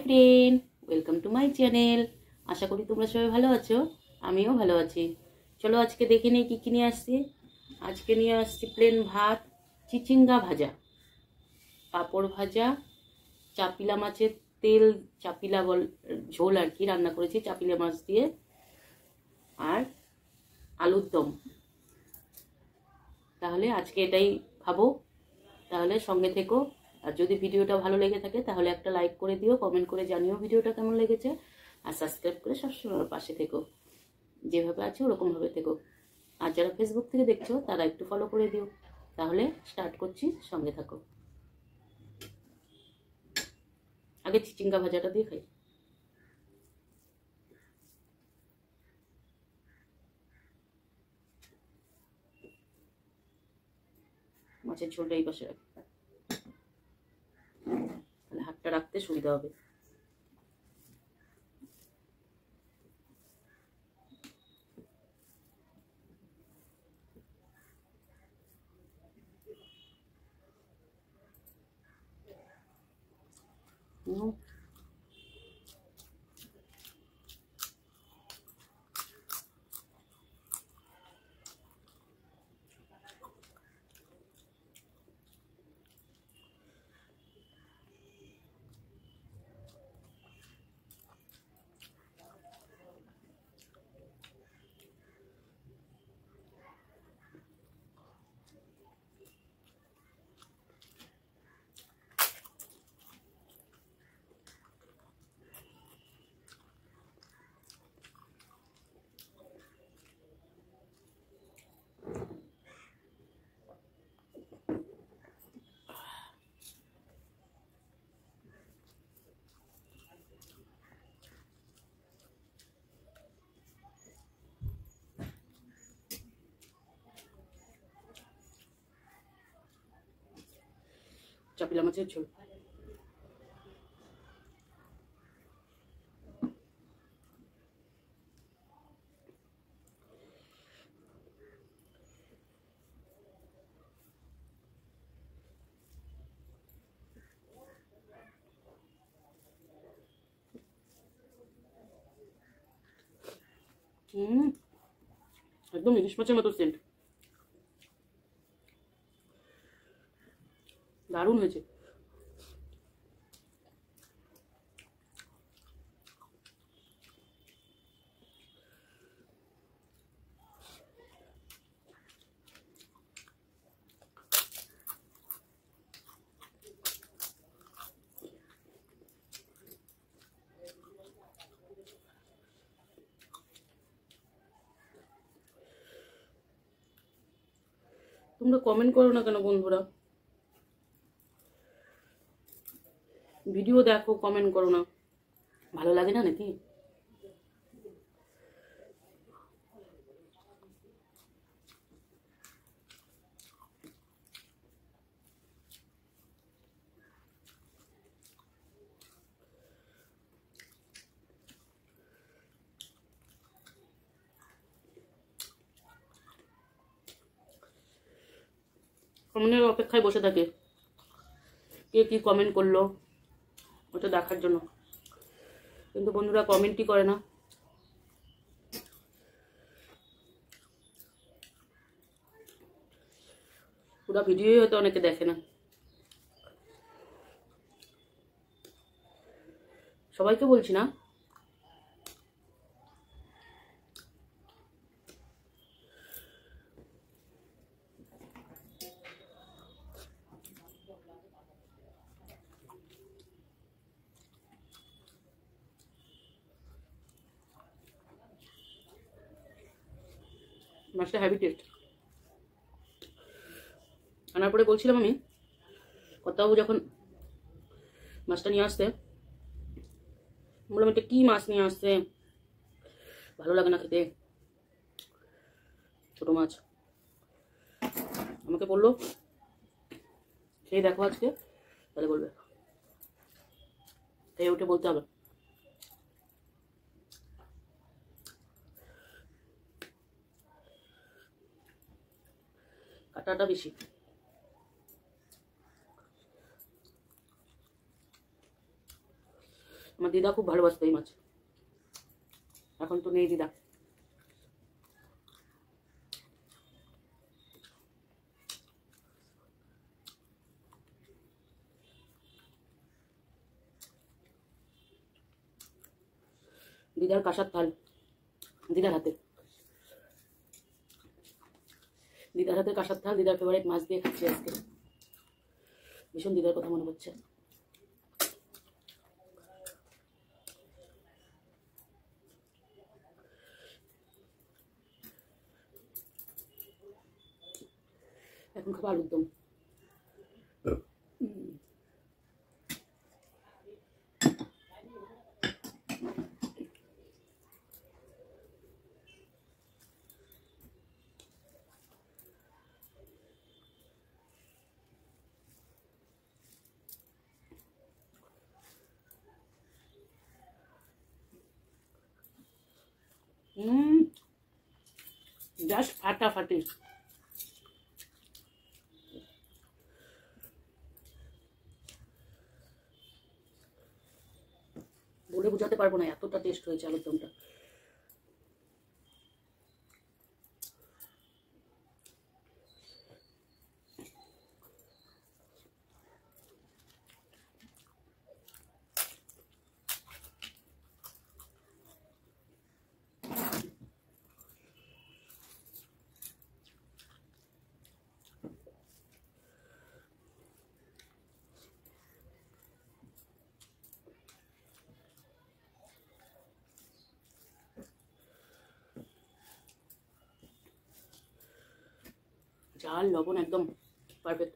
Friend, welcome to my channel. আশা করি তোমরা সবাই ভালো আছো, আমিও ভালো আছি। চলো আজকে দেখে নিই কী কী নিয়ে আসছি। আজকে নিয়ে আসছি প্লেন ভাত, চিচিঙ্গা ভাজা, পাঁপড় ভাজা, চাপিলা মাছের তেল চাপিলা ঝোল আর কি রান্না করেছি চাপিলা মাছ দিয়ে, আর আলুর দম। তাহলে আজকে এটাই খাবো, তাহলে সঙ্গে থেকো। আর যদি ভিডিওটা ভালো লেগে থাকে তাহলে একটা লাইক করে দিও, কমেন্ট করে জানিও ভিডিওটা কেমন লেগেছে, আর সাবস্ক্রাইব করে সবসময় আমার পাশে থেকো, যেভাবে আছে ওরকমভাবে থেকো। আর যারা ফেসবুক থেকে দেখছো তারা একটু ফলো করে দিও। তাহলে স্টার্ট করছি, সঙ্গে থাকো। আগে চিচিঙ্গা ভাজাটা দিয়ে খাই। মাছের ঝোলটা এই পাশে রাখি, তাহলে হাতটা রাখতে সুবিধা হবে। চাপিলা মাছের ঝোল। একদম ইলিশ মাছের মতো সেন্ট, দারুণ হয়েছে। তোমরা কমেন্ট করো না কেন বন্ধুরা? ভিডিও দেখো, কমেন্ট করো না, ভালো লাগে না নাকি? কমেন্টের অপেক্ষায় বসে থাকে কে কি কমেন্ট করলো ওটা দেখার জন্য, কিন্তু বন্ধুরা কমেন্টই করে না। পুরো ভিডিওই হয়তো অনেকে দেখে না। সবাইকে বলছি না, মাছটা হ্যাভি টেস্ট। আনার পরে বলছিলাম আমি, কর্তাবাবু যখন মাছটা নিয়ে আসতে, বললাম এটা কি মাছ নিয়ে আসছে, ভালো লাগে না খেতে, ছোট মাছ। আমাকে বললো সেই দেখো আজকে, তাহলে বলবে, তাই উঠে বলতে হবে। কাটাটা বেশি। আমার দিদা খুব ভালোবাসতো এই মাছ, এখন তো নেই দিদা। দিদার কাঁসার থাল, দিদার হাতে, দিদার হাতের কাঁসার থাল, দিদার ফেভারিট মাছ দিয়ে খাচ্ছি আজকে। ভীষণ দিদার কথা মনে পড়ছে। এখন খাবো আলুর দম। জাস্ট ফাটাফাটি। বলে বোঝাতে পারবো না এতটা টেস্ট হয়েছে আলুর দমটা। ঝাল লবণ একদম পারফেক্ট।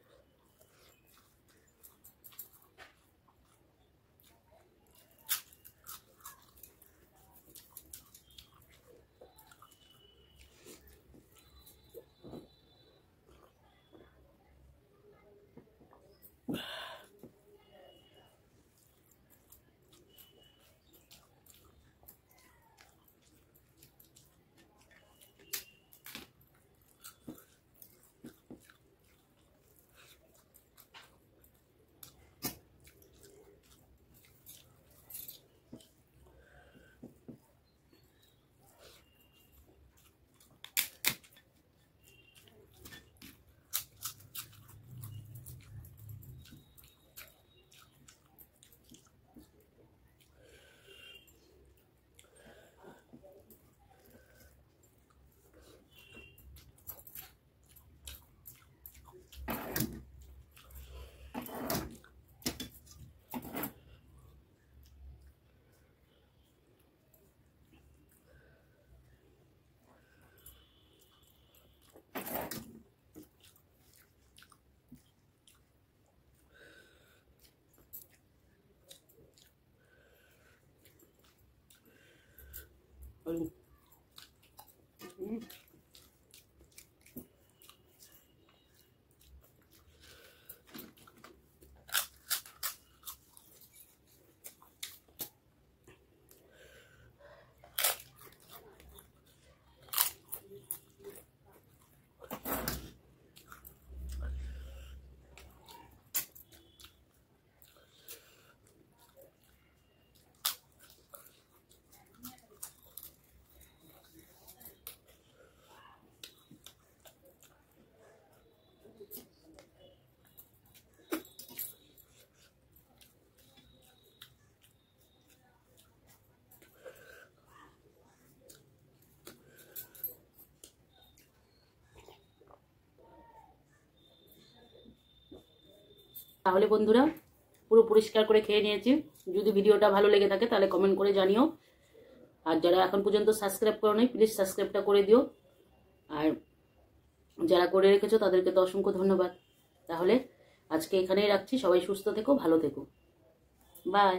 তাহলে বন্ধুরা পুরো পরিষ্কার করে খেয়ে নিয়েছি। যদি ভিডিওটা ভালো লেগে থাকে তাহলে কমেন্ট করে জানিও। আর যারা এখন পর্যন্ত সাবস্ক্রাইব করো নাই প্লিজ সাবস্ক্রাইবটা করে দিও। আর যারা করে রেখেছো তাদেরকে তো অসংখ্য ধন্যবাদ। তাহলে আজকে এখানেই রাখছি। সবাই সুস্থ থেকো, ভালো থেকো, বাই।